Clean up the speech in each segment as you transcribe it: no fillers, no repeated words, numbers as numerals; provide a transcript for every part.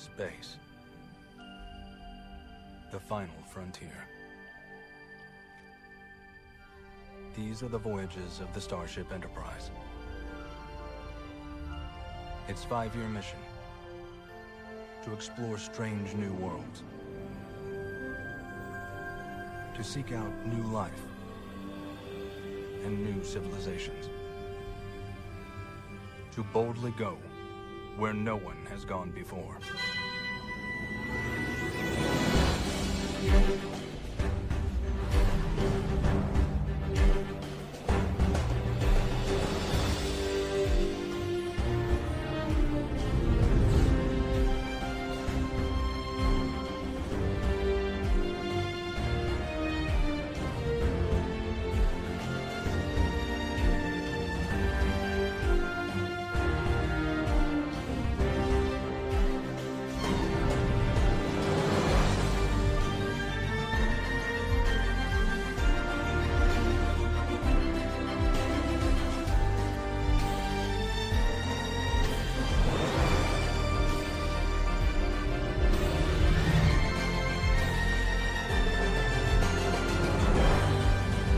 Space. The final frontier. These are the voyages of the Starship Enterprise. Its 5-year mission: to explore strange new worlds, to seek out new life and new civilizations, to boldly go where no one has gone before.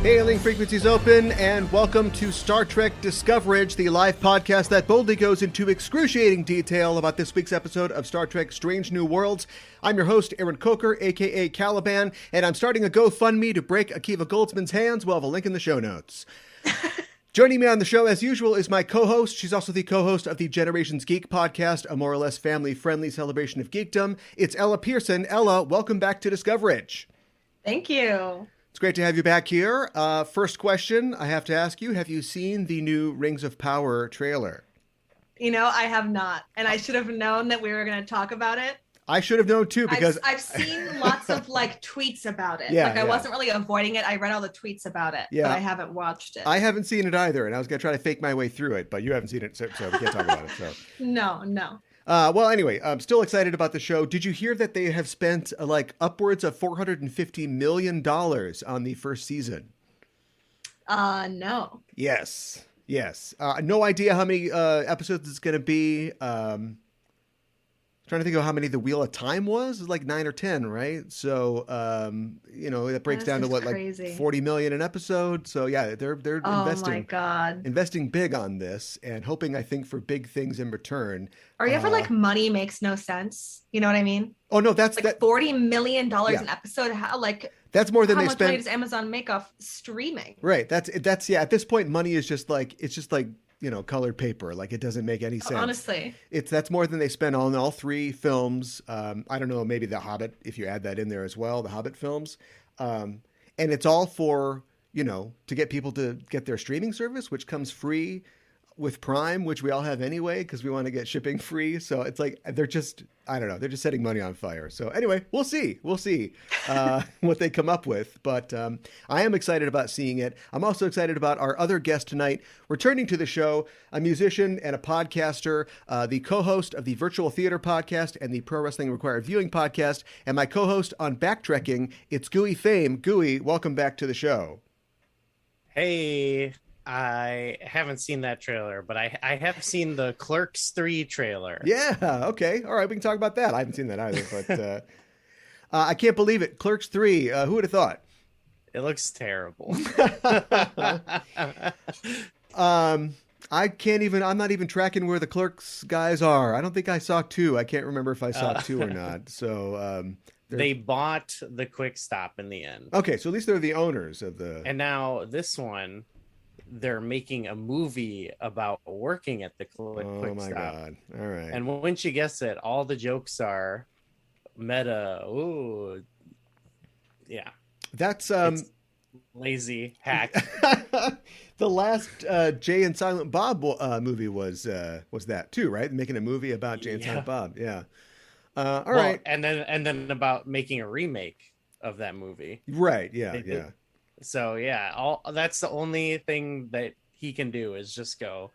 Hailing frequencies open, and welcome to Star Trek Discoverage, the live podcast that boldly goes into excruciating detail about this week's episode of Star Trek Strange New Worlds. I'm your host, Aaron Coker, a.k.a. Caliban, and I'm starting a GoFundMe to break Akiva Goldsman's hands. We'll have a link in the show notes. Joining me on the show, as usual, is my co-host. She's also the co-host of the Generations Geek podcast, a more or less family-friendly celebration of geekdom. It's Ella Pearson. Ella, welcome back to Discoverage. Thank you. It's great to have you back here. First question I have to ask you, have you seen the new Rings of Power trailer? You know, I have not. And I should have known that we were going to talk about it. I should have known too, because I've seen lots of tweets about it. I wasn't really avoiding it. I read all the tweets about it, but I haven't watched it. I haven't seen it either, and I was going to try to fake my way through it, but you haven't seen it, so we can't talk about it. So. No. Well, anyway, I'm still excited about the show. Did you hear that they have spent upwards of $450 million on the first season? No. Yes. No idea how many episodes it's going to be. Trying to think of how many the Wheel of Time was. It was like 9 or 10, right? So, that breaks down to crazy. 40 million an episode. So yeah, they're investing. Oh my God. Investing big on this and hoping, I think, for big things in return. Are you ever money makes no sense? You know what I mean? Oh no, that's $40 million an episode. How that's more than how they much spend. money does Amazon make off streaming? Right. That's at this point, money is just colored paper. It doesn't make any sense. Honestly, that's more than they spend on all three films. I don't know, maybe The Hobbit, if you add that in there as well, the Hobbit films. And it's all for, to get people to get their streaming service, which comes free with Prime, which we all have anyway, because we want to get shipping free. So it's they're just, I don't know, they're just setting money on fire. So anyway, we'll see what they come up with. But I am excited about seeing it. I'm also excited about our other guest tonight, returning to the show, a musician and a podcaster, the co-host of the Virtual Theater podcast and the Pro Wrestling Required Viewing podcast, and my co-host on Backtrekking, it's Gooey Fame. Gooey, welcome back to the show. Hey. I haven't seen that trailer, but I have seen the Clerks 3 trailer. Yeah, okay. All right, we can talk about that. I haven't seen that either, but I can't believe it. Clerks 3, who would have thought? It looks terrible. I'm not even tracking where the Clerks guys are. I don't think I saw 2. I can't remember if I saw 2 or not. So they bought the Quick Stop in the end. Okay, so at least they're the owners of the... And now this one... they're making a movie about working at the Quick Stop. Oh my God. All right. And once you guess it, all the jokes are meta. Ooh. Yeah. That's it's lazy hack. The last Jay and Silent Bob movie was that too, right? Making a movie about Jay and Silent Bob. Yeah. All right. And then about making a remake of that movie. Right. Yeah. So yeah, that's the only thing that he can do is just go,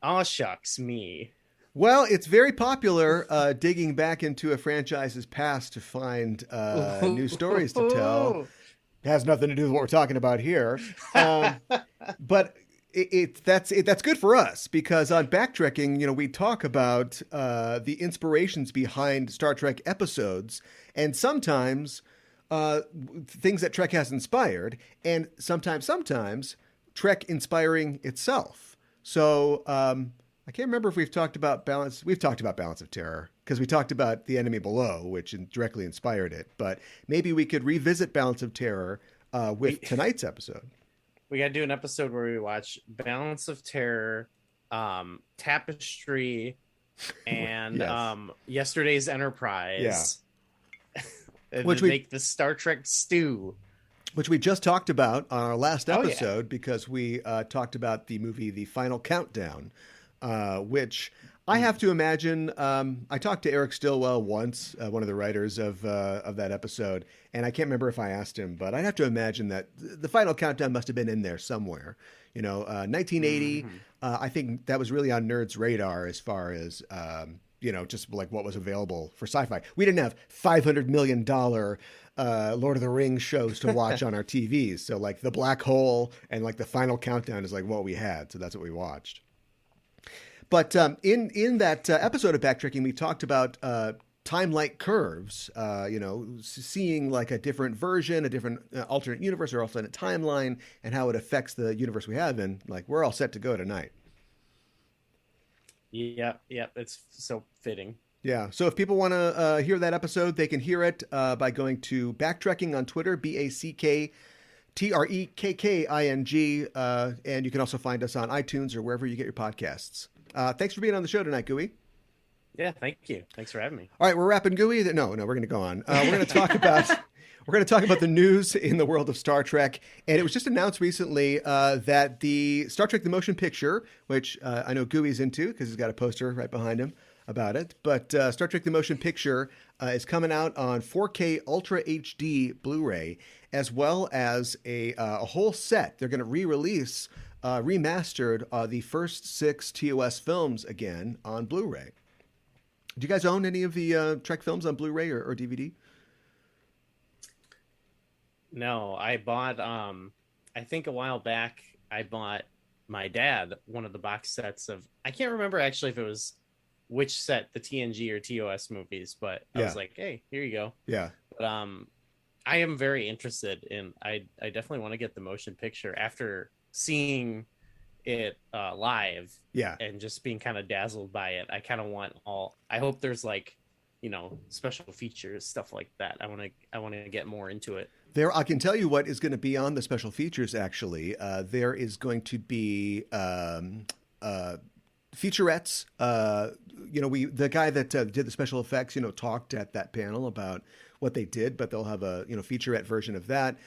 oh shucks, me. Well, it's very popular digging back into a franchise's past to find new stories to tell. It has nothing to do with what we're talking about here. But that's good for us, because on Backtrekking, we talk about the inspirations behind Star Trek episodes, and sometimes things that Trek has inspired, and sometimes Trek inspiring itself. So I can't remember if we've talked about Balance. We've talked about Balance of Terror because we talked about The Enemy Below, which directly inspired it. But maybe we could revisit Balance of Terror with tonight's episode. We got to do an episode where we watch Balance of Terror, Tapestry, and Yes. Yesterday's Enterprise. Yeah. Which make the Star Trek stew. Which we just talked about on our last episode, because we talked about the movie The Final Countdown, which I have to imagine. I talked to Eric Stillwell once, one of the writers of that episode, and I can't remember if I asked him, but I'd have to imagine that The Final Countdown must have been in there somewhere. 1980, I think that was really on nerds' radar as far as just like what was available for sci-fi. We didn't have $500 million Lord of the Rings shows to watch on our TVs. So like The Black Hole and like The Final Countdown is like what we had. So that's what we watched. But in that episode of Backtrekking, we talked about time-like curves, seeing like a different version, a different alternate universe or alternate timeline, and how it affects the universe we have. And like, we're all set to go tonight. Yeah, it's so fitting. Yeah, so if people want to hear that episode, they can hear it by going to Backtrekking on Twitter, BACKTREKKING, and you can also find us on iTunes or wherever you get your podcasts. Thanks for being on the show tonight, Gooey. Yeah, thank you. Thanks for having me. All right, we're wrapping Gooey. No, we're going to go on. We're going to talk about the news in the world of Star Trek, and it was just announced recently that the Star Trek: The Motion Picture, which I know Gooey's into because he's got a poster right behind him about it, but Star Trek: The Motion Picture is coming out on 4K Ultra HD Blu-ray, as well as a whole set. They're going to re-release remastered the first 6 TOS films again on Blu-ray. Do you guys own any of the Trek films on Blu-ray or DVD? No, I bought, I think a while back, I bought my dad one of the box sets of, I can't remember actually if it was which set, the TNG or TOS movies, but I was like, hey, here you go. Yeah. But I am very interested in, I definitely want to get the motion picture after seeing it live. Yeah. And just being kind of dazzled by it. I kind of want I hope there's like, special features, stuff like that. I want to get more into it. I can tell you what is going to be on the special features. Actually, there is going to be featurettes. The guy that did the special effects, talked at that panel about what they did, but they'll have a featurette version of that.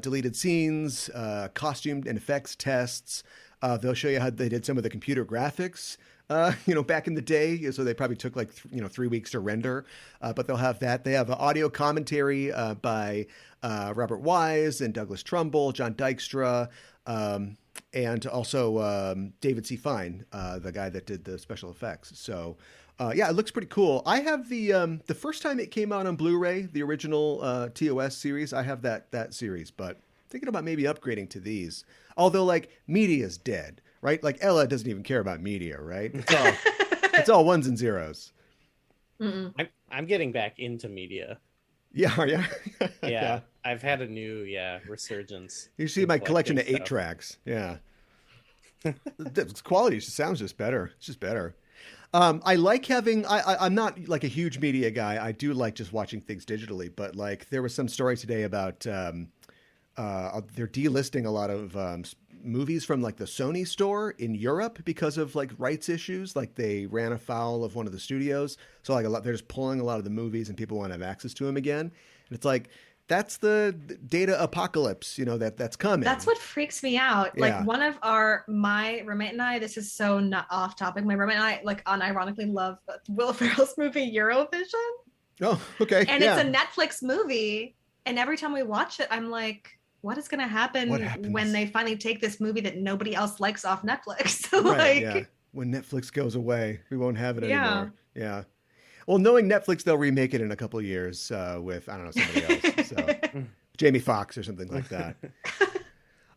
Deleted scenes, costume and effects tests. They'll show you how they did some of the computer graphics. Back in the day, so they probably took like 3 weeks to render, but they'll have that. They have audio commentary by Robert Wise and Douglas Trumbull, John Dykstra, and also David C. Fine, the guy that did the special effects. So, it looks pretty cool. I have the first time it came out on Blu-ray, the original TOS series. I have that series, but thinking about maybe upgrading to these. Although, like, media's dead. Right? Like Ella doesn't even care about media, right? It's all ones and zeros. I'm getting back into media. Yeah, are you? Yeah. I've had a new resurgence. You see my collection of 8 tracks. Yeah. The quality sounds just better. It's just better. I like having, I'm not like a huge media guy. I do like just watching things digitally, but like there was some story today about they're delisting a lot of movies from like the Sony store in Europe because of like rights issues. Like they ran afoul of one of the studios. So like they're just pulling a lot of the movies and people want to have access to them again. And it's like, that's the data apocalypse, that's coming. That's what freaks me out. Yeah. Like my roommate and I, this is so not off topic. My roommate and I like unironically love Will Ferrell's movie Eurovision. Oh, okay. And it's a Netflix movie. And every time we watch it, I'm like, what is going to happen when they finally take this movie that nobody else likes off Netflix? So when Netflix goes away, we won't have it anymore. Yeah. Well, knowing Netflix, they'll remake it in a couple of years with, I don't know, somebody else. So Jamie Foxx or something like that.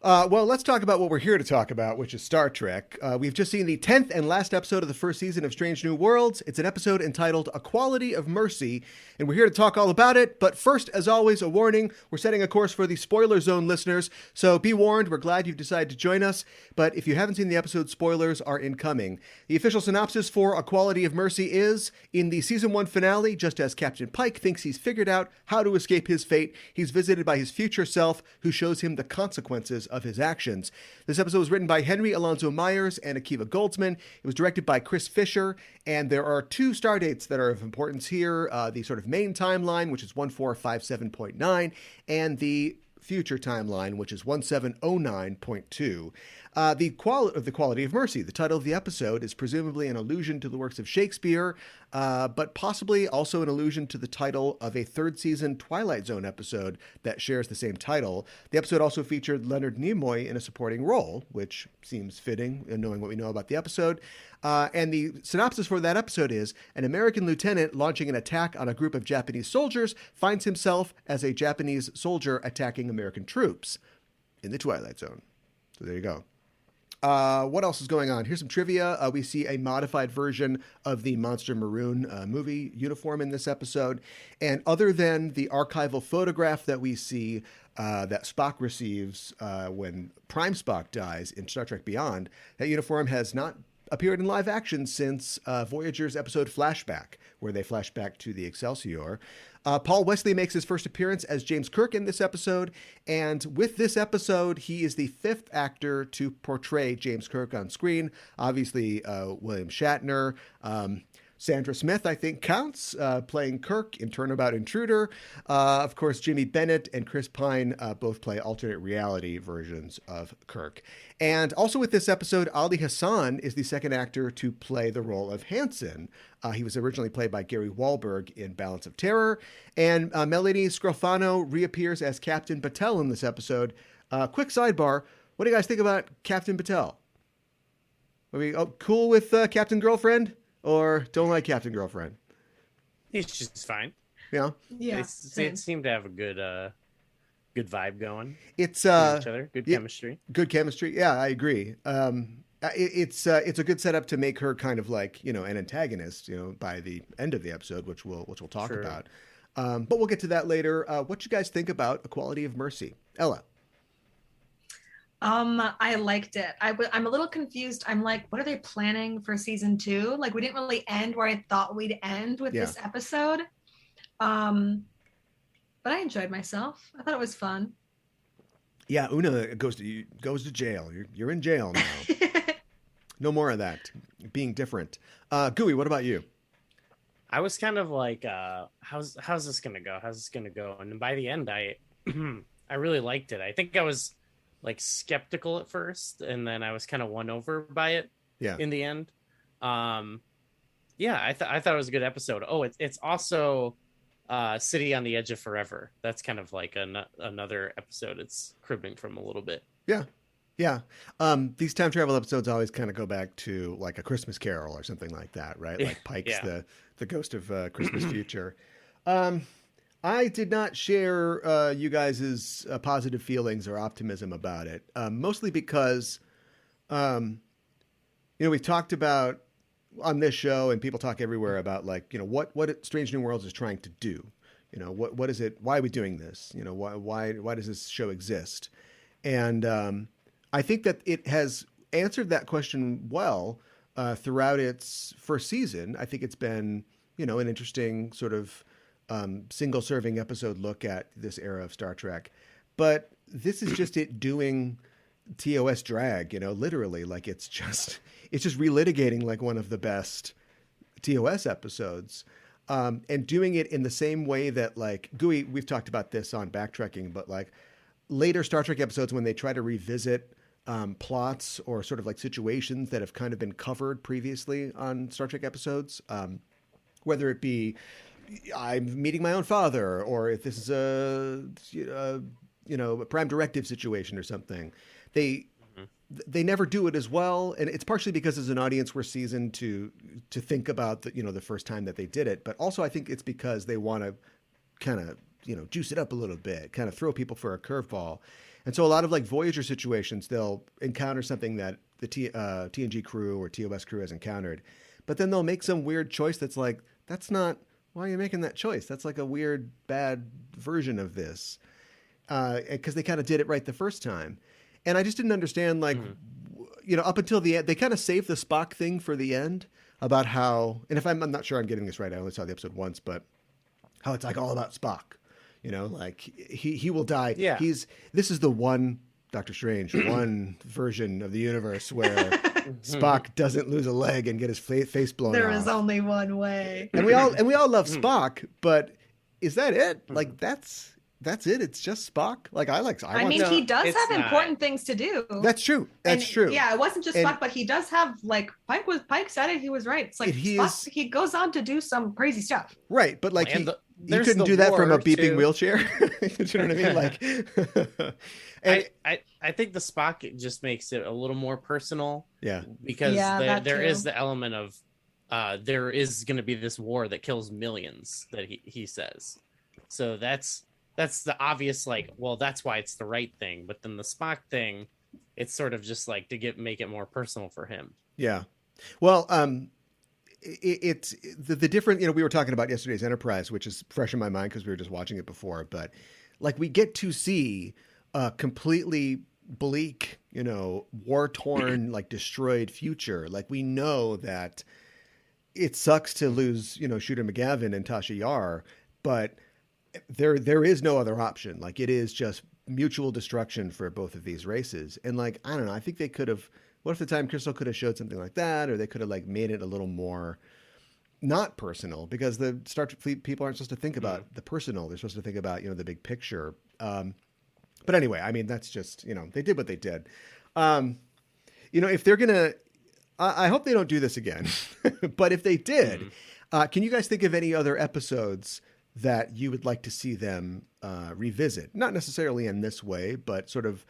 Well, let's talk about what we're here to talk about, which is Star Trek. We've just seen the 10th and last episode of the first season of Strange New Worlds. It's an episode entitled A Quality of Mercy, and we're here to talk all about it. But first, as always, a warning. We're setting a course for the spoiler zone listeners, so be warned. We're glad you've decided to join us. But if you haven't seen the episode, spoilers are incoming. The official synopsis for A Quality of Mercy is, in the season 1 finale, just as Captain Pike thinks he's figured out how to escape his fate, he's visited by his future self, who shows him the consequences of his actions. This episode was written by Henry Alonso Myers and Akiva Goldsman. It was directed by Chris Fisher, and there are 2 star dates that are of importance here. The sort of main timeline, which is 1457.9, and the future timeline, which is 1709.2. The Quality of Mercy, the title of the episode, is presumably an allusion to the works of Shakespeare, but possibly also an allusion to the title of a 3rd season Twilight Zone episode that shares the same title. The episode also featured Leonard Nimoy in a supporting role, which seems fitting in knowing what we know about the episode. And the synopsis for that episode is, an American lieutenant launching an attack on a group of Japanese soldiers finds himself as a Japanese soldier attacking American troops in the Twilight Zone. So there you go. What else is going on? Here's some trivia. We see a modified version of the Monster Maroon movie uniform in this episode. And other than the archival photograph that we see that Spock receives when Prime Spock dies in Star Trek Beyond, that uniform has not appeared in live action since Voyager's episode Flashback, where they flash back to the Excelsior. Paul Wesley makes his first appearance as James Kirk in this episode, and with this episode, he is the 5th actor to portray James Kirk on screen. Obviously, William Shatner. Sandra Smith, I think, counts, playing Kirk in Turnabout Intruder. Of course, Jimmy Bennett and Chris Pine both play alternate reality versions of Kirk. And also with this episode, Ali Hassan is the 2nd actor to play the role of Hansen. He was originally played by Gary Wahlberg in Balance of Terror. And Melanie Scrofano reappears as Captain Batel in this episode. Quick sidebar, what do you guys think about Captain Batel? Are we cool with Captain Girlfriend? Or don't like Captain Girlfriend? He's just fine. Yeah. Yeah. They seem to have a good vibe going. It's each other. Good chemistry. Good chemistry. Yeah, I agree. It's a good setup to make her kind of like, an antagonist, by the end of the episode, which we'll talk about. But we'll get to that later. What you guys think about A Quality of Mercy? Ella. I liked it. I'm a little confused. I'm like, what are they planning for season 2? Like, we didn't really end where I thought we'd end with this episode. But I enjoyed myself. I thought it was fun. Yeah, Una goes to jail. You're in jail now. No more of that. Being different. Gooey, what about you? I was kind of like, how's this gonna go? How's this gonna go? And by the end, I really liked it. I think I was like skeptical at first, and then I was kind of won over by it. Yeah. In the end, I thought it was a good episode. Oh, it's also City on the Edge of Forever. That's kind of like another episode it's cribbing from a little bit. Yeah. These time travel episodes always kind of go back to like A Christmas Carol or something like that, right? Like Pike's the ghost of Christmas future. I did not share you guys' positive feelings or optimism about it, mostly because, we've talked about on this show, and people talk everywhere about like, what Strange New Worlds is trying to do. What is it? Why are we doing this? Why does this show exist? And I think that it has answered that question well throughout its first season. I think it's been, an interesting sort of single serving episode look at this era of Star Trek. But this is just it doing TOS drag, literally. Like it's just relitigating like one of the best TOS episodes. And doing it in the same way that like Gooey, we've talked about this on Backtracking, but like later Star Trek episodes when they try to revisit plots or sort of like situations that have kind of been covered previously on Star Trek episodes, whether it be I'm meeting my own father, or if this is a Prime Directive situation or something, they never do it as well. And it's partially because as an audience, we're seasoned to think about the first time that they did it. But also I think it's because they want to kind of, juice it up a little bit, kind of throw people for a curveball. And so a lot of like Voyager situations, they'll encounter something that the TNG crew or TOS crew has encountered, but then they'll make some weird choice that's like, that's not, why are you making that choice? That's like a weird, bad version of this. Because they kind of did it right the first time. And I just didn't understand, like, up until the end, they kind of saved the Spock thing for the end about how, and if I'm not sure I'm getting this right, I only saw the episode once, but how it's like all about Spock, like he will die. Yeah. This is the one, Doctor Strange, one version of the universe where Spock doesn't lose a leg and get his face blown off. There is only one way. And we all love Spock, but is that it? Like that's it. It's just Spock. Like he does have important things to do. That's true. That's true. Yeah, it wasn't just Spock, but he does have like Pike said it. He was right. It's like Spock, he goes on to do some crazy stuff. Right, but like he couldn't do that from a beeping wheelchair. You know what I mean? Like, I think the Spock just makes it a little more personal. Yeah, because there is the element of there is going to be this war that kills millions that he says. So that's the obvious, like, well, that's why it's the right thing. But then the Spock thing, it's sort of just like to make it more personal for him. Yeah. Well, it's the different, we were talking about yesterday's Enterprise, which is fresh in my mind because we were just watching it before. But like we get to see a completely bleak, war-torn, like destroyed future. Like we know that it sucks to lose, Shooter McGavin and Tasha Yar, but there is no other option. Like it is just mutual destruction for both of these races. And like, I don't know, I think they could have, what if the Time Crystal could have showed something like that, or they could have like made it a little more not personal, because the Star Trek fleet people aren't supposed to think about the personal. They're supposed to think about, the big picture. But anyway, I mean, that's just, they did what they did. If they're going to, I hope they don't do this again, but if they did, can you guys think of any other episodes that you would like to see them revisit? Not necessarily in this way, but sort of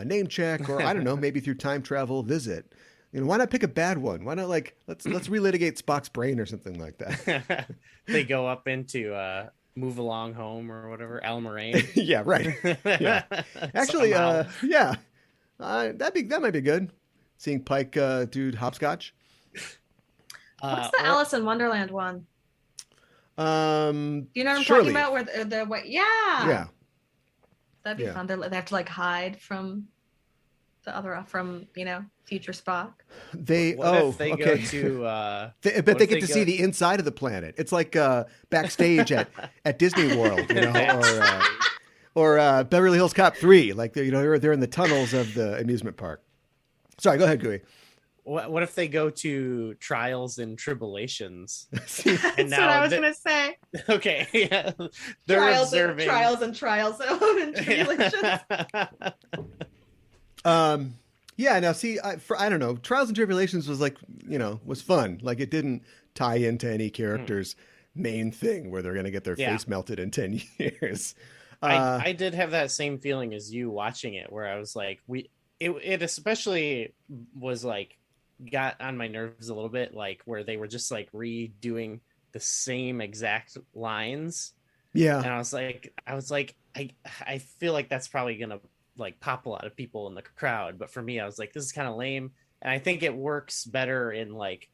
name check, or I don't know, maybe through time travel visit. Why not pick a bad one? Why not let's relitigate Spock's brain or something like that? They go up into Move Along Home or whatever, Al Moraine. Yeah, right. Yeah. Actually, yeah, that might be good. Seeing Pike do hopscotch. What's the Alice in Wonderland one? Do you know what I'm Shirley. talking about? Where Yeah. That'd be fun. They have to like hide from the other, future Spock. If they go to but they get to see the inside of the planet. It's like backstage at Disney World, or Beverly Hills Cop 3. Like they're in the tunnels of the amusement park. Sorry, go ahead, Gooey. What if they go to Trials and Tribulations? That's what I was going to say. Okay, yeah. Trials and Trials and Tribulations. Yeah, now see, I don't know. Trials and Tribulations was like, was fun. Like it didn't tie into any character's main thing where they're going to get their face melted in 10 years. I did have that same feeling as you watching it, where I was like, it especially was like, got on my nerves a little bit, like where they were just like redoing the same exact lines. Yeah. And I was like, I feel like that's probably going to like pop a lot of people in the crowd. But for me, I was like, this is kind of lame. And I think it works better in like,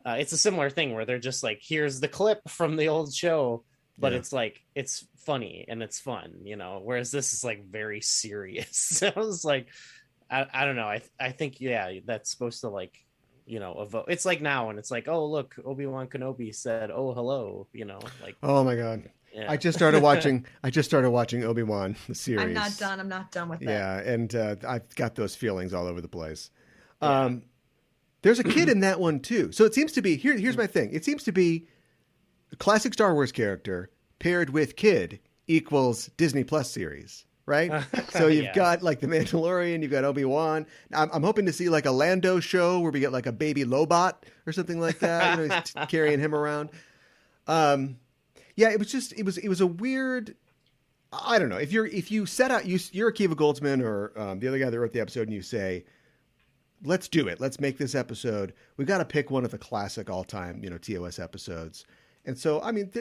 it's a similar thing where they're just like, here's the clip from the old show, but it's like, it's funny and it's fun, whereas this is like very serious. So I was like, I don't know. I think, that's supposed to like, evoke. It's like now and it's like, oh, look, Obi-Wan Kenobi said, oh, hello, like. Oh my God. Yeah. I just started watching Obi-Wan, the series. I'm not done with it. Yeah. And I've got those feelings all over the place. Yeah. There's a kid in that one too. So it seems to be, here's my thing. It seems to be a classic Star Wars character paired with kid equals Disney Plus series. Right? So you've got like the Mandalorian, you've got Obi-Wan. I'm hoping to see like a Lando show where we get like a baby Lobot or something like that, he's carrying him around. It was a weird, I don't know. If you set out, you're Akiva Goldsman or the other guy that wrote the episode and you say, let's do it. Let's make this episode. We've got to pick one of the classic all time, TOS episodes. And so, I mean,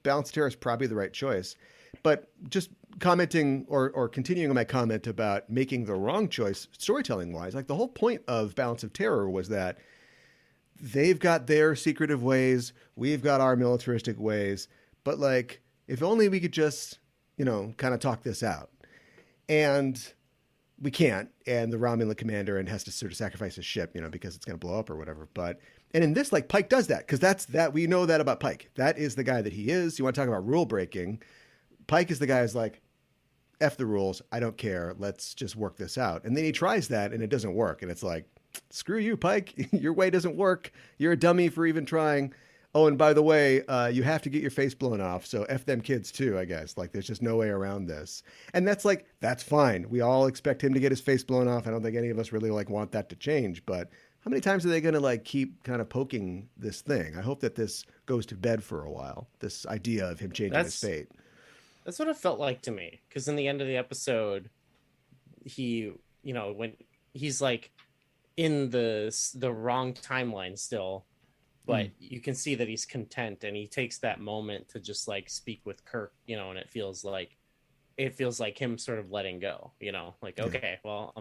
Balance of Terror is probably the right choice. But just commenting or continuing on my comment about making the wrong choice storytelling wise, like the whole point of Balance of Terror was that they've got their secretive ways, we've got our militaristic ways, but like, if only we could just, kind of talk this out. And we can't. And the Romulan commander has to sort of sacrifice his ship, because it's going to blow up or whatever. And in this, like, Pike does that, because we know that about Pike. That is the guy that he is. You want to talk about rule breaking? Pike is the guy who's like, F the rules. I don't care. Let's just work this out. And then he tries that and it doesn't work. And it's like, screw you, Pike. Your way doesn't work. You're a dummy for even trying. Oh, and by the way, you have to get your face blown off. So F them kids too, I guess. Like, there's just no way around this. And that's fine. We all expect him to get his face blown off. I don't think any of us really want that to change. But how many times are they going to keep kind of poking this thing? I hope that this goes to bed for a while. This idea of him changing his fate. That's what it felt like to me. Because in the end of the episode, he, when he's like in the wrong timeline still, but you can see that he's content, and he takes that moment to just speak with Kirk, and it feels like him sort of letting go, okay, well,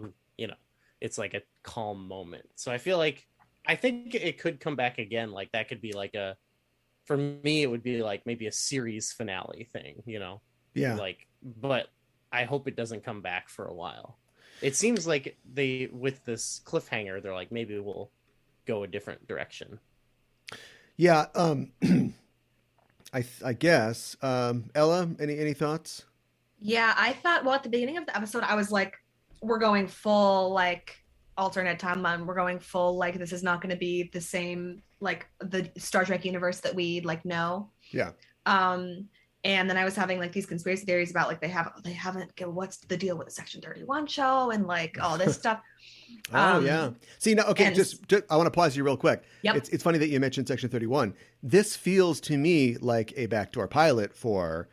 it's like a calm moment. So I think it could come back again. Like, that could be for me, it would be maybe a series finale thing, Yeah. But I hope it doesn't come back for a while. It seems like with this cliffhanger, they're like, maybe we'll go a different direction. Yeah. I guess, Ella, any thoughts? Yeah, I thought, at the beginning of the episode, I was like, we're going full, alternate timeline. We're going full, this is not going to be the same, the Star Trek universe that we, know. Yeah. And then I was having these conspiracy theories about they haven't what's the deal with the Section 31 show and all this stuff. Oh yeah. See now, okay, just I want to pause you real quick. Yep. It's funny that you mentioned Section 31. This feels to me like a backdoor pilot for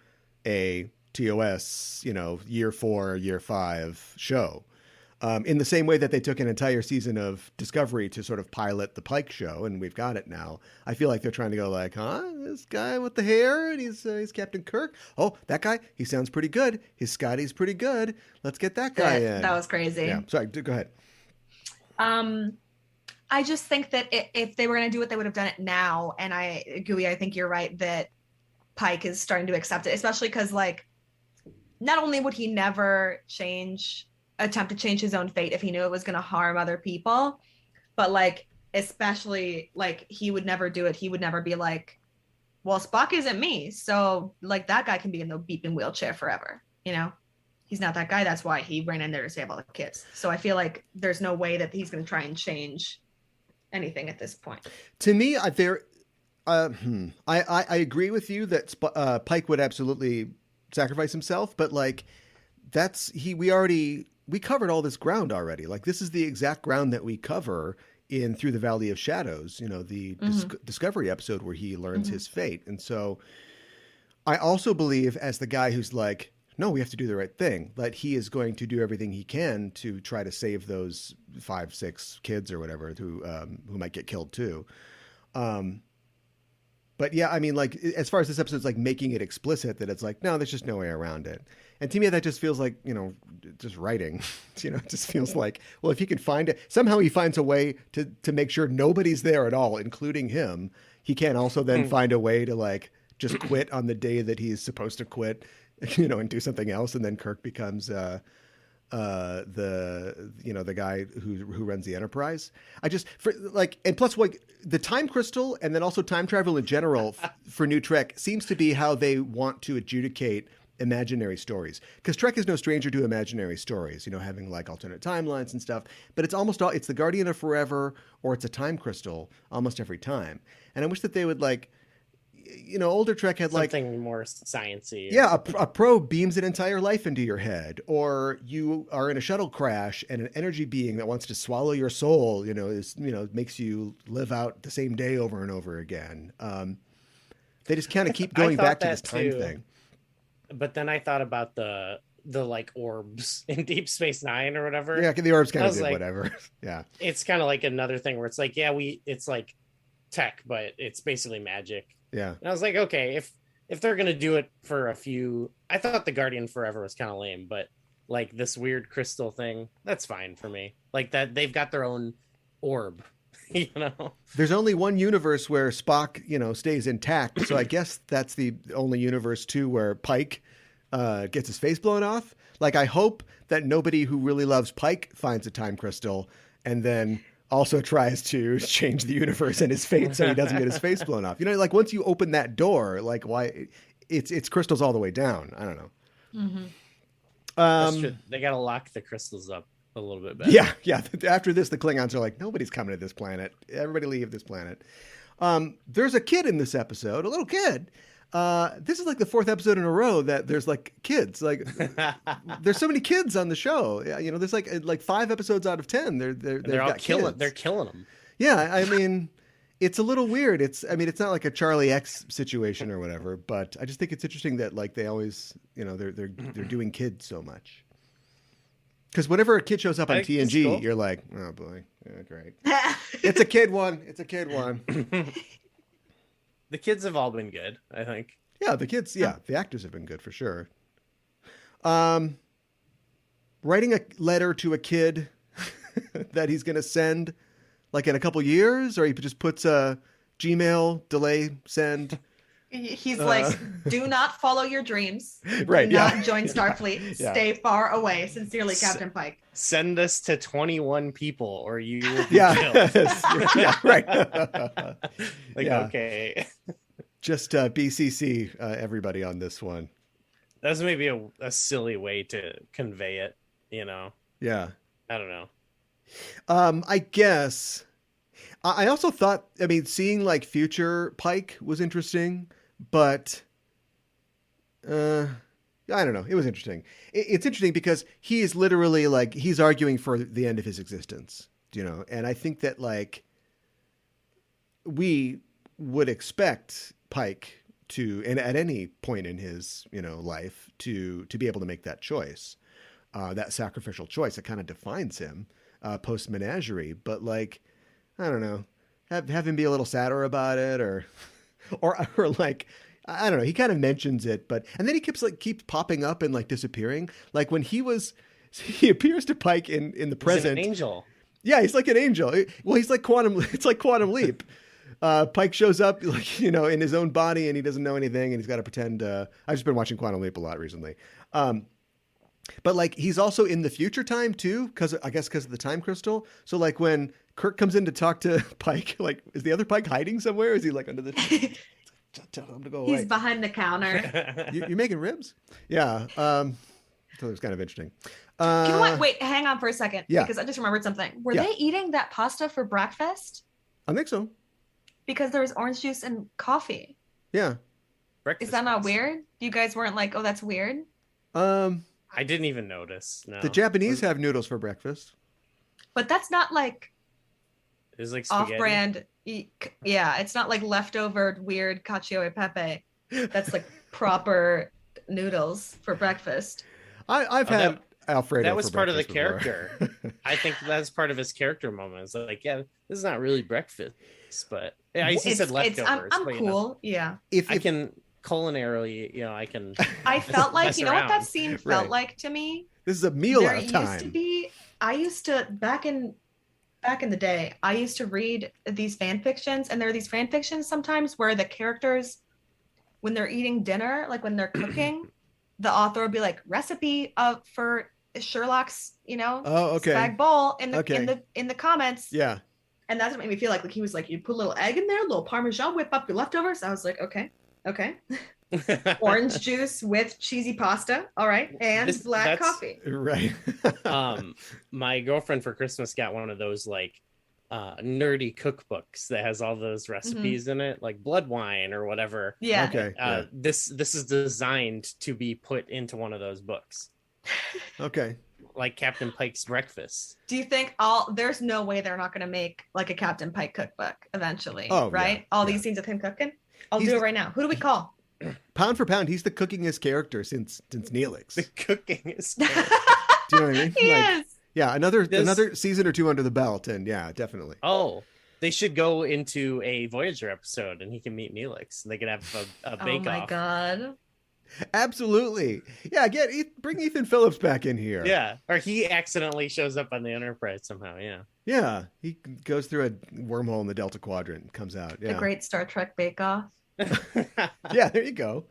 a TOS, year 4, year 5 show. In the same way that they took an entire season of Discovery to sort of pilot the Pike show, and we've got it now. I feel like they're trying to go this guy with the hair, and he's Captain Kirk. Oh, that guy, he sounds pretty good. His Scotty's pretty good. Let's get that guy in. That was crazy. Yeah, sorry, go ahead. I just think that if they were going to do it, they would have done it now. And Gooey, I think you're right that Pike is starting to accept it, especially because not only would he never attempt to change his own fate if he knew it was going to harm other people, but especially he would never do it. He would never be well, Spock isn't me, so that guy can be in the beeping wheelchair forever. He's not that guy. That's why he ran in there to save all the kids. So I feel like there's no way that he's going to try and change anything at this point. To me, I agree with you that Pike would absolutely sacrifice himself, but we covered all this ground already. This is the exact ground that we cover in Through the Valley of Shadows, the Discovery episode where he learns his fate. And so I also believe, as the guy who's no, we have to do the right thing, that he is going to do everything he can to try to save those 5, 6 kids or whatever who might get killed too. But yeah, I mean, as far as this episode's making it explicit that it's no, there's just no way around it. And to me, that just feels just writing, it just feels well, if he can find it, somehow he finds a way to make sure nobody's there at all, including him. He can also then find a way to just quit on the day that he's supposed to quit, and do something else. And then Kirk becomes, the guy who runs the Enterprise. And plus the time crystal and then also time travel in general for New Trek seems to be how they want to adjudicate imaginary stories, because Trek is no stranger to imaginary stories, having alternate timelines and stuff, but it's almost it's the Guardian of Forever or it's a time crystal almost every time. And I wish that they would older Trek had something more sciencey. Yeah, a probe beams an entire life into your head, or you are in a shuttle crash and an energy being that wants to swallow your soul, makes you live out the same day over and over again. They just kind of keep going back to this time thing. But then I thought about the orbs in Deep Space Nine or whatever. Yeah, the orbs kind of did whatever. Yeah, it's kind of another thing where it's it's tech, but it's basically magic. Yeah. And I was okay, if they're gonna do it for a few, I thought the Guardian Forever was kind of lame, but like this weird crystal thing, that's fine for me. Like that they've got their own orb, you know. There's only one universe where Spock, stays intact. So I guess that's the only universe too where Pike gets his face blown off. Like I hope that nobody who really loves Pike finds a time crystal and then also tries to change the universe and his fate so he doesn't get his face blown off. Like once you open that door, like why it's crystals all the way down. I don't know. Mm-hmm. That's true. They got to lock the crystals up a little bit better. Yeah. After this, the Klingons are like, nobody's coming to this planet. Everybody leave this planet. There's a kid in this episode, a little kid. This is like the 4th episode in a row that there's like kids. Like there's so many kids on the show. There's like 5 episodes out of 10. They're all killing. Kids. They're killing them. Yeah, I mean, it's a little weird. It's not like a Charlie X situation or whatever, but I just think it's interesting that like they always, they're doing kids so much. Because whenever a kid shows up on TNG, cool. You're like, oh boy, yeah, great. It's a kid one. The kids have all been good, I think. Yeah, the kids. Yeah, the actors have been good for sure. Writing a letter to a kid that he's going to send, like in a couple years, or he just puts a Gmail delay send. He's like, do not follow your dreams. Right. Do not join Starfleet. Yeah. Stay far away. Sincerely, Captain Pike. Send this to 21 people or you will be killed. Yeah, right. Okay. Just BCC everybody on this one. That's maybe a silly way to convey it, Yeah. I don't know. I guess. I also thought, seeing like future Pike was interesting, but I don't know. It was interesting. It's interesting because he is literally like, he's arguing for the end of his existence, and I think that like we would expect Pike to, and at any point in his, life to be able to make that choice, that sacrificial choice that kind of defines him post menagerie. But like, I don't know, have him be a little sadder about it or like, I don't know. He kind of mentions it, and then he keeps popping up and like disappearing. Like when he appears to Pike in the present. He's an angel. Yeah, he's like an angel. Well, he's like it's like Quantum Leap. Pike shows up like, in his own body and he doesn't know anything and he's got to pretend. I've just been watching Quantum Leap a lot recently. But like he's also in the future time too, because of the time crystal. So like when Kirk comes in to talk to Pike, like is the other Pike hiding somewhere? Is he like under the? Tell him to go away. He's behind the counter. You're making ribs? Yeah. So it was kind of interesting. You know what? Wait, hang on for a second. Yeah. Because I just remembered something. Were they eating that pasta for breakfast? I think so. Because there was orange juice and coffee. Yeah. Breakfast. Is that not weird? You guys weren't like, oh, that's weird? I didn't even notice. No. The Japanese have noodles for breakfast. But that's not like it's like spaghetti. Off-brand. Yeah, it's not like leftover weird cacio e pepe. That's like proper noodles for breakfast. I've had Alfredo. That was for part of the before. character. I think that's part of his character moment. It's like, yeah, this is not really breakfast, but he said leftovers. I'm but, cool. Yeah. If I can culinarily, I can. I felt like, what that scene felt Right. like to me? This is a meal out of time. I used to back in the day, I used to read these fan fictions, and there are these fan fictions sometimes where the characters, when they're eating dinner, like when they're cooking, the author will be like, recipe for Sherlock's, spag bowl in the comments. Yeah. And that's what made me feel like he was like, you put a little egg in there, a little Parmesan, whip up your leftovers. I was like, okay. Orange juice with cheesy pasta. All right. And black coffee. Right. My girlfriend for Christmas got one of those like nerdy cookbooks that has all those recipes in it, like blood wine or whatever. Yeah. Okay. This is designed to be put into one of those books. Okay. Like Captain Pike's breakfast. Do you think there's no way they're not going to make like a Captain Pike cookbook eventually? Oh, right. Yeah, all these scenes of him cooking. I'll do it right now. Who do we call? Pound for pound, he's the cookingest character since Neelix. The cooking is. Do you know what I mean? He is. Yeah, another season or two under the belt, and yeah, definitely. Oh, They should go into a Voyager episode, and he can meet Neelix, and they can have a bake-off. Oh my god. Absolutely. Yeah, bring Ethan Phillips back in here. Yeah, or he accidentally shows up on the Enterprise somehow. Yeah. Yeah, he goes through a wormhole in the Delta Quadrant and comes out. Yeah. The great Star Trek bake-off. Yeah, there you go.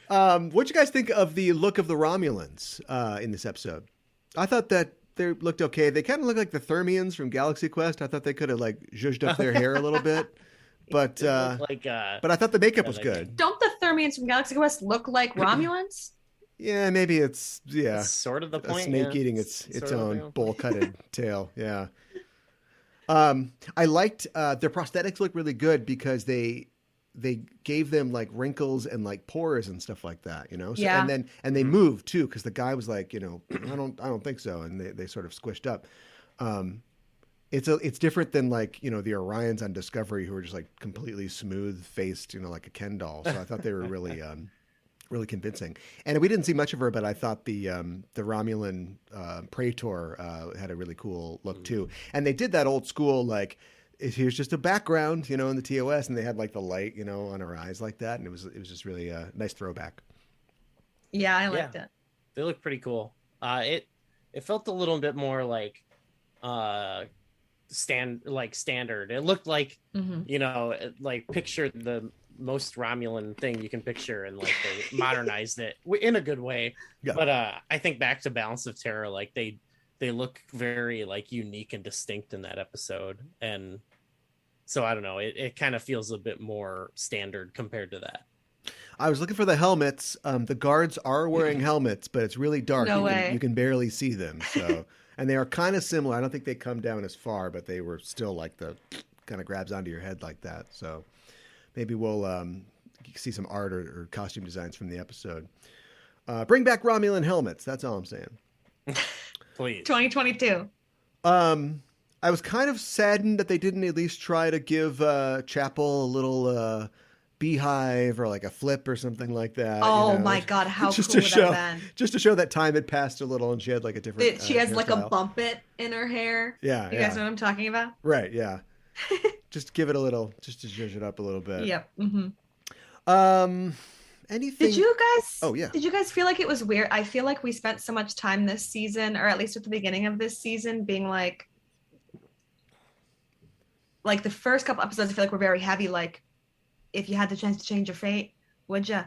What'd you guys think of the look of the Romulans in this episode? I thought that they looked okay. They kind of look like the Thermians from Galaxy Quest. I thought they could have like zhuzhed up their hair a little bit. But but I thought the makeup was good. Don't the Thermians from Galaxy Quest look like Romulans? Yeah, maybe it's That's sort of the point. A snake eating its own bowl-cutted tail. Yeah. I liked their prosthetics look really good because they gave them like wrinkles and like pores and stuff like that, you know. So, yeah. And they moved too because the guy was like, you know, I don't think so, and they sort of squished up. It's different than like, you know, the Orions on Discovery who are just like completely smooth faced, you know, like a Ken doll. So I thought they were really really convincing. And we didn't see much of her, but I thought the Romulan Praetor had a really cool look too. And they did that old school like here's just a background, you know, in the TOS, and they had like the light, you know, on her eyes like that, and it was just really a nice throwback. Yeah, I liked it. They look pretty cool. It felt a little bit more like standard. It looked like you know, like picture the most Romulan thing you can picture, and like they modernized it in a good way. Yeah. But I think back to Balance of Terror, like they look very like unique and distinct in that episode, and so I don't know, it kind of feels a bit more standard compared to that. I was looking for the helmets. The guards are wearing helmets, but it's really dark. No way. You can barely see them. So, and they are kind of similar. I don't think they come down as far, but they were still like the kind of grabs onto your head like that. So maybe we'll see some art or costume designs from the episode. Bring back Romulan helmets. That's all I'm saying. Please. 2022. I was kind of saddened that they didn't at least try to give Chapel a little beehive or like a flip or something like that. Oh, you know? my God, how just cool to would show, that been? just to show that time had passed a little and she had like a different she has like a hairstyle. bump it in her hair. Yeah. You guys know what I'm talking about? Right, yeah. Just give it a little, just to zhuzh it up a little bit. Yep. Anything? Did you guys? Oh, yeah. Did you guys feel like it was weird? I feel like we spent so much time this season, or at least at the beginning of this season, being like the first couple episodes, I feel like were very heavy. Like, if you had the chance to change your fate, would you?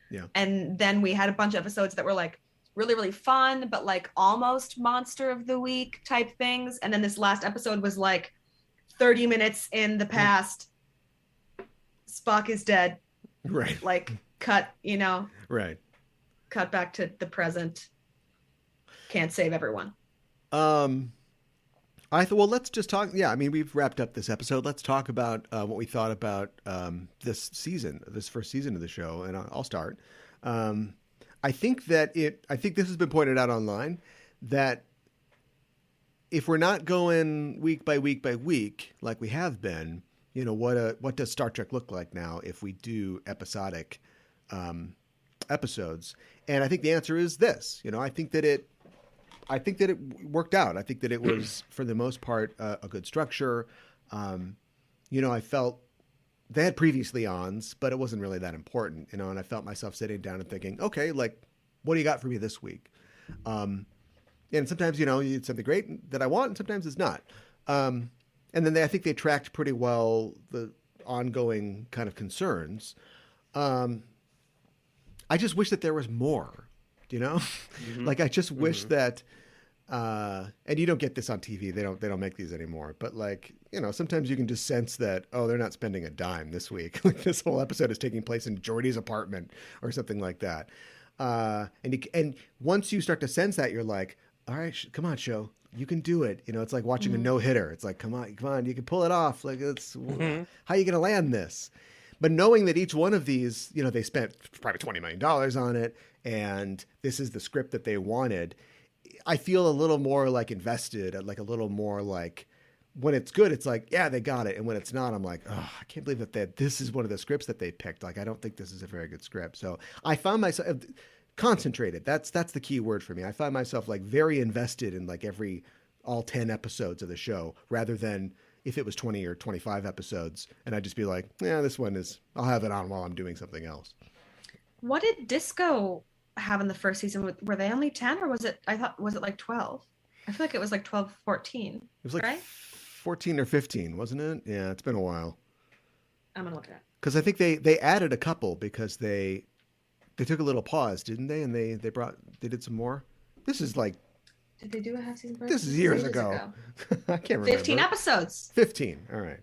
Yeah. And then we had a bunch of episodes that were like really, really fun, but like almost monster of the week type things. And then this last episode was like 30 minutes in the past. Spock is dead. Right. Like, cut, you know. Right. Cut back to the present. Can't save everyone. I thought, well, let's just talk. Yeah, I mean, we've wrapped up this episode. Let's talk about what we thought about this season, this first season of the show, and I'll start. I think this has been pointed out online that if we're not going week by week by week like we have been, you know, what does Star Trek look like now if we do episodic episodes? And I think the answer is this. You know, I think that it worked out. I think that it was, for the most part, a good structure. You know, I felt they had previously ons, but it wasn't really that important, you know, and I felt myself sitting down and thinking, okay, like, what do you got for me this week? And sometimes, you know, it's something great that I want, and sometimes it's not. And then I think they tracked pretty well the ongoing kind of concerns. I just wish that there was more, you know? Mm-hmm. Like, I just wish that, and you don't get this on TV. They don't make these anymore. But like, you know, sometimes you can just sense that, oh, they're not spending a dime this week. Like, this whole episode is taking place in Geordi's apartment or something like that. And once you start to sense that, you're like, all right, come on, show. You can do it. You know, it's like watching a no-hitter. It's like, come on, you can pull it off. Like, how are you going to land this? But knowing that each one of these, you know, they spent probably $20 million on it, and this is the script that they wanted, I feel a little more like invested, like a little more like, when it's good, it's like, yeah, they got it. And when it's not, I'm like, oh, I can't believe that this is one of the scripts that they picked. Like, I don't think this is a very good script. So I found myself concentrated. That's the key word for me. I find myself like very invested in like all 10 episodes of the show, rather than, if it was 20 or 25 episodes, and I'd just be like, yeah, this one is, I'll have it on while I'm doing something else. What did Disco have in the first season? Were they only 10 or was it 12? I feel like it was like 12, 14. It was like right? 14 or 15, wasn't it? Yeah, it's been a while. I'm gonna look at it. Because I think they added a couple because they took a little pause, didn't they? And they did some more. This is like, did they do a half season? This is years ago. I can't remember. 15 episodes. 15. All right.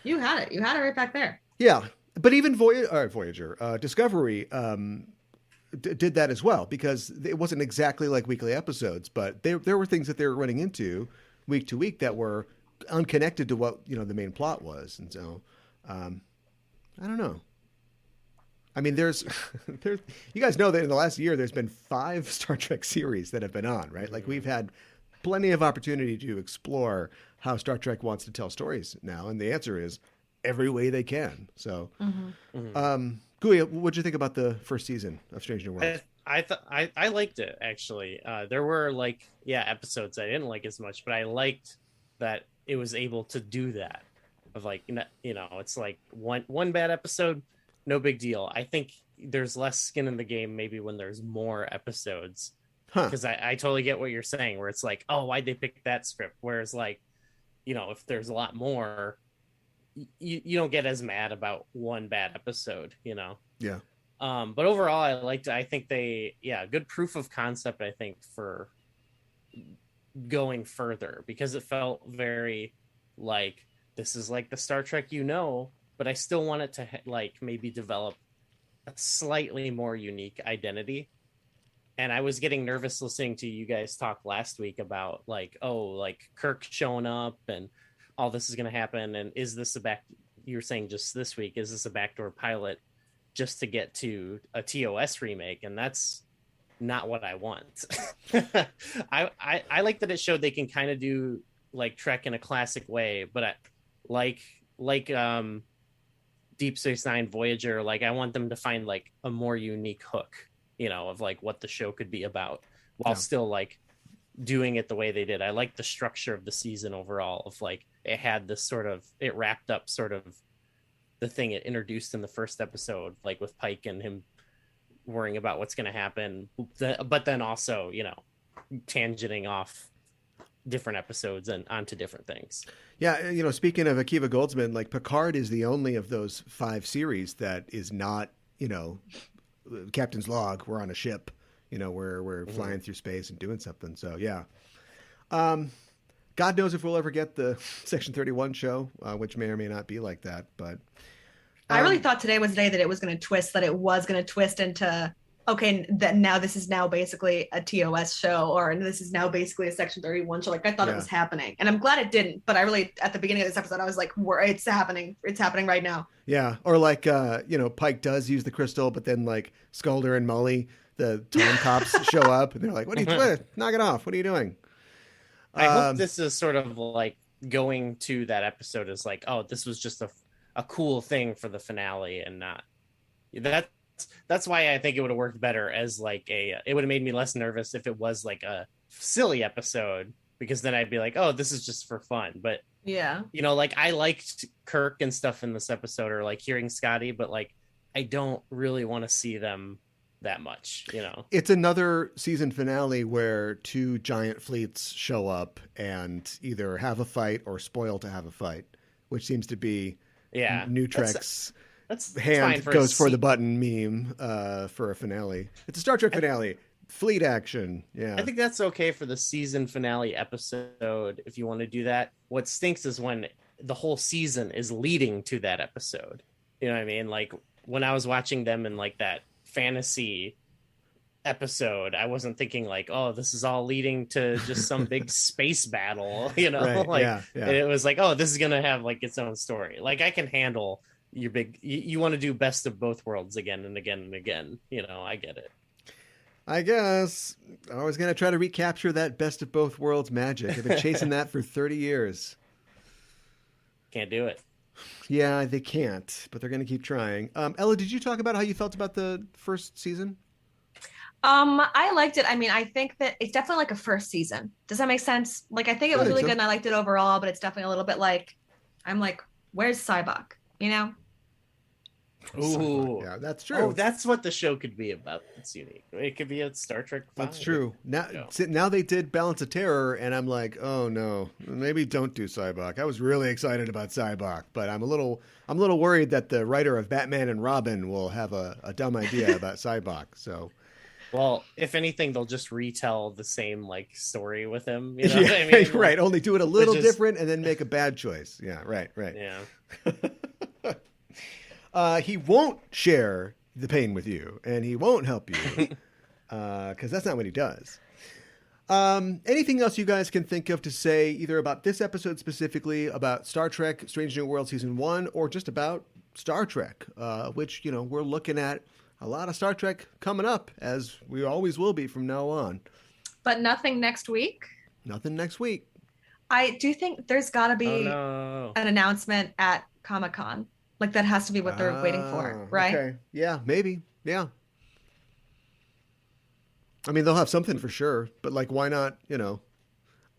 You had it. You had it right back there. Yeah, but even Voyager, Discovery did that as well, because it wasn't exactly like weekly episodes, but there were things that they were running into week to week that were unconnected to what the main plot was, and so I don't know. I mean, there's you guys know that in the last year there's been 5 Star Trek series that have been on, right? Like, we've had plenty of opportunity to explore how Star Trek wants to tell stories now, and the answer is every way they can. So, Guya, what'd you think about the first season of Strange New Worlds? I liked it, actually. There were episodes I didn't like as much, but I liked that it was able to do that. Of like, it's like one bad episode, no big deal. I think there's less skin in the game maybe when there's more episodes, because I totally get what you're saying, where it's like, oh, why'd they pick that script? Whereas like, if there's a lot more, you don't get as mad about one bad episode, Yeah. But overall, I liked it. I think good proof of concept, I think, for going further, because it felt very like, this is like the Star Trek, but I still want it to maybe develop a slightly more unique identity. And I was getting nervous listening to you guys talk last week about Kirk showing up and all this is going to happen. And is this you were saying just this week, is this a backdoor pilot just to get to a TOS remake? And that's not what I want. I like that it showed they can kind of do like Trek in a classic way, but like Deep Space Nine, Voyager, I want them to find like a more unique hook, of like what the show could be about, while still doing it the way they did. I like the structure of the season overall, of it had this it wrapped up the thing it introduced in the first episode, with Pike and him worrying about what's going to happen, but then also, tangenting off different episodes and onto different things. Yeah, speaking of Akiva Goldsman, Picard is the only of those 5 series that is not, Captain's Log, we're on a ship, we're flying through space and doing something. So, yeah. God knows if we'll ever get the Section 31 show, which may or may not be like that. But I really thought today was the day that it was going to twist, into, okay, that now this is now basically a TOS show, or this is now basically a Section 31 show. I thought it was happening, and I'm glad it didn't. But I really, at the beginning of this episode, I was like, it's happening. It's happening right now. Yeah. Or Pike does use the crystal, but then Sculder and Mully, the time cops, show up, and they're like, what are you doing? Knock it off. What are you doing? I hope this is sort of going to that episode is oh, this was just a cool thing for the finale, and not that's why I think it would have worked better as it would have made me less nervous if it was a silly episode, because then I'd be like, oh, this is just for fun. But yeah, I liked Kirk and stuff in this episode, or hearing Scotty, but I don't really want to see them that much. It's another season finale where 2 giant fleets show up and either have a fight or spoil to have a fight, which seems to be New Trek's that's hand goes for the button meme for a finale. It's a Star Trek finale. Fleet action. Yeah. I think that's okay for the season finale episode if you want to do that. What stinks is when the whole season is leading to that episode. You know what I mean? When I was watching them in that fantasy episode, I wasn't thinking oh, this is all leading to just some big space battle, Right. It was oh, this is going to have its own story. I can handle your big, you want to do best of both worlds again and again and again. I get it. I guess I was going to try to recapture that best of both worlds magic. I've been chasing that for 30 years. Can't do it. Yeah, they can't, but they're going to keep trying. Ella, did you talk about how you felt about the first season? I liked it. I mean, I think that it's definitely like a first season. Does that make sense? Like, I think it I was think really so. good and I liked it overall, but it's definitely a little bit like, I'm like, where's Cybok? You know? Ooh. Yeah, that's Oh, true. that's what the show could be about. It's unique. It could be a Star Trek 5. That's true. Now, show. now they did Balance of Terror, and I'm like, oh no, maybe don't do Cybok. I was really excited about Cybok, but I'm a little worried that the writer of Batman and Robin will have a dumb idea about Cybok. So, Well, if anything, they'll just retell the same like story with him. You know yeah, what I mean? Like, right. Only do it a little just- different, and then make a bad choice. Yeah, right. Yeah. He won't share the pain with you, and he won't help you, because that's not what he does. Anything else you guys can think of to say, either about this episode specifically, about Star Trek Strange New World Season 1, or just about Star Trek, which, we're looking at a lot of Star Trek coming up, as we always will be from now on. But nothing next week. Nothing next week. I do think there's got to be Oh no. an announcement at Comic-Con. Like, that has to be what they're waiting for, right? Okay. Yeah, maybe. Yeah. I mean, they'll have something for sure, but like, why not,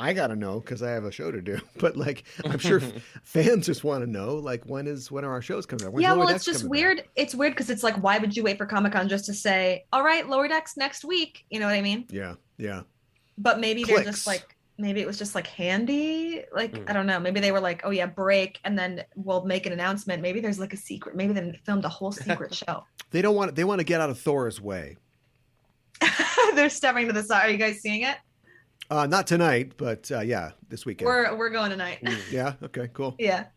I got to know because I have a show to do. But like, I'm sure fans just want to know, like, when are our shows coming out? When's Yeah, Lower well, Decks it's just coming back? weird. It's weird because it's like, why would you wait for Comic-Con just to say, all right, Lower Decks next week? You know what I mean? Yeah. Yeah. But maybe they're Clicks. just like, maybe it was just like handy. Like, Mm. I don't know. Maybe they were like, oh yeah, break. And then we'll make an announcement. Maybe there's like a secret. Maybe they filmed a whole secret show. They want to get out of Thor's way. They're stepping to the side. Are you guys seeing it? Not tonight, but yeah, this weekend. We're going tonight. Yeah. Okay, cool. Yeah.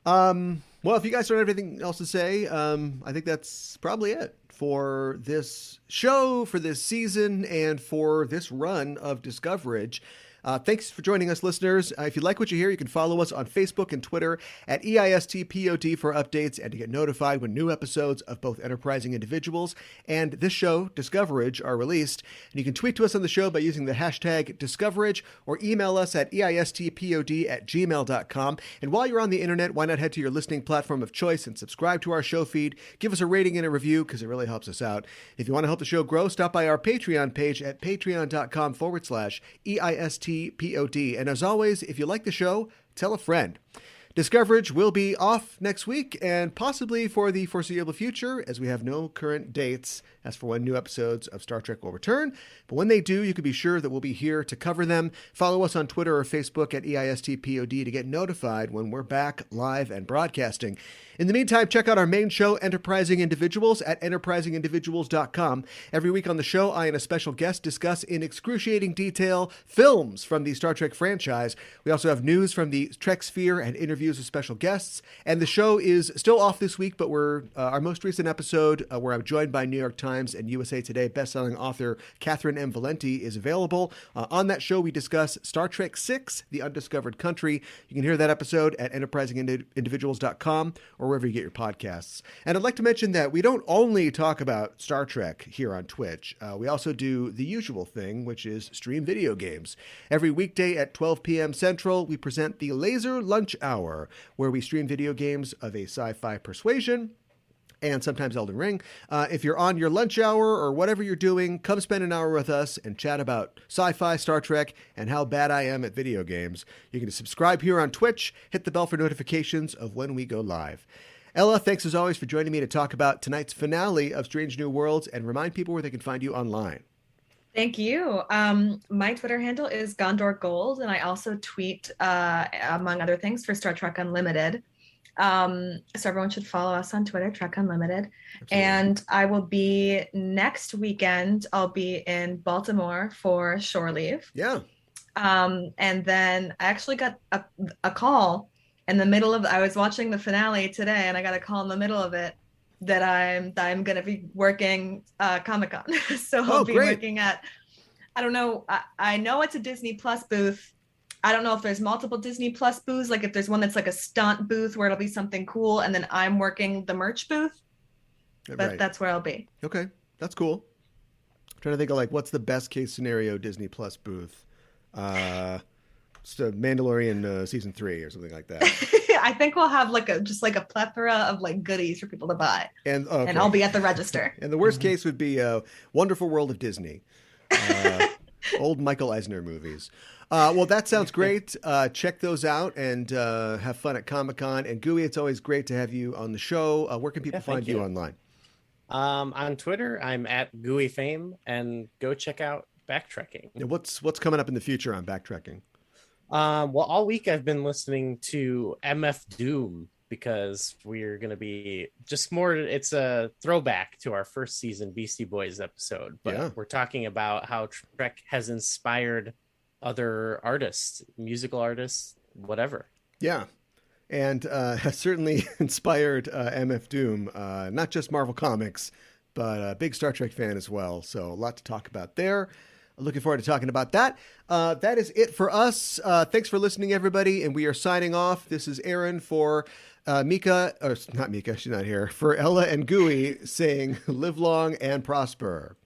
Well, if you guys don't have anything else to say, I think that's probably it for this show, for this season, and for this run of Discoverage. Thanks for joining us, listeners. If you like what you hear, you can follow us on Facebook and Twitter at EISTPOD for updates and to get notified when new episodes of both Enterprising Individuals and this show, Discoverage, are released. And you can tweet to us on the show by using the hashtag Discoverage or email us at EISTPOD@gmail.com. And while you're on the internet, why not head to your listening platform of choice and subscribe to our show feed. Give us a rating and a review because it really helps us out. If you want to help the show grow, stop by our Patreon page at patreon.com/EISTPOD. And as always, if you like the show, tell a friend. Discoverage will be off next week and possibly for the foreseeable future, as we have no current dates as for when new episodes of Star Trek will return. But when they do, you can be sure that we'll be here to cover them. Follow us on Twitter or Facebook at EISTPOD to get notified when we're back live and broadcasting. In the meantime, check out our main show, Enterprising Individuals, at enterprisingindividuals.com. Every week on the show, I and a special guest discuss in excruciating detail films from the Star Trek franchise. We also have news from the Trek sphere and interviews with special guests. And the show is still off this week, but we're our most recent episode, where I'm joined by New York Times and USA Today bestselling author Catherine M. Valenti, is available. On that show, we discuss Star Trek VI, The Undiscovered Country. You can hear that episode at enterprisingindividuals.com or wherever you get your podcasts. And I'd like to mention that we don't only talk about Star Trek here on Twitch. We also do the usual thing, which is stream video games. Every weekday at 12 p.m. Central, we present the Laser Lunch Hour, where we stream video games of a sci-fi persuasion and sometimes Elden Ring. If you're on your lunch hour or whatever you're doing, come spend an hour with us and chat about sci-fi, Star Trek, and how bad I am at video games. You can subscribe here on Twitch, hit the bell for notifications of when we go live. Ella, thanks as always for joining me to talk about tonight's finale of Strange New Worlds and remind people where they can find you online. Thank you. My Twitter handle is Gondor Gold, and I also tweet, among other things, for Star Trek Unlimited. So everyone should follow us on Twitter, Trek Unlimited. Absolutely. And I will be next weekend. I'll be in Baltimore for shore leave. Yeah. And then I actually got a call in the middle of. I was watching the finale today, and I got a call in the middle of it that I'm going to be working Comic-Con. So I'll be great. working at. I don't know. I know it's a Disney Plus booth. I don't know if there's multiple Disney Plus booths, like if there's one that's like a stunt booth where it'll be something cool, and then I'm working the merch booth. But Right. that's where I'll be. Okay, that's cool. I'm trying to think of like what's the best case scenario Disney Plus booth. It's the Mandalorian season 3 or something like that. I think we'll have like a plethora of like goodies for people to buy, and okay. and I'll be at the register. And the worst case would be Wonderful World of Disney, old Michael Eisner movies. Well, that sounds great. Check those out and have fun at Comic-Con. And Gooey, it's always great to have you on the show. Where can people find you online? On Twitter, I'm at Gooey Fame, and go check out Backtrekking. And what's coming up in the future on Backtrekking? Well, all week I've been listening to MF Doom because we're going to be just more. It's a throwback to our first season Beastie Boys episode, but we're talking about how Trek has inspired other artists, musical artists, whatever. Yeah. And has certainly inspired MF Doom, not just Marvel Comics, but a big Star Trek fan as well. So a lot to talk about there. Looking forward to talking about that. That is it for us. Thanks for listening, everybody. And we are signing off. This is Aaron for Mika, or not Mika, she's not here, for Ella and Gooey saying live long and prosper.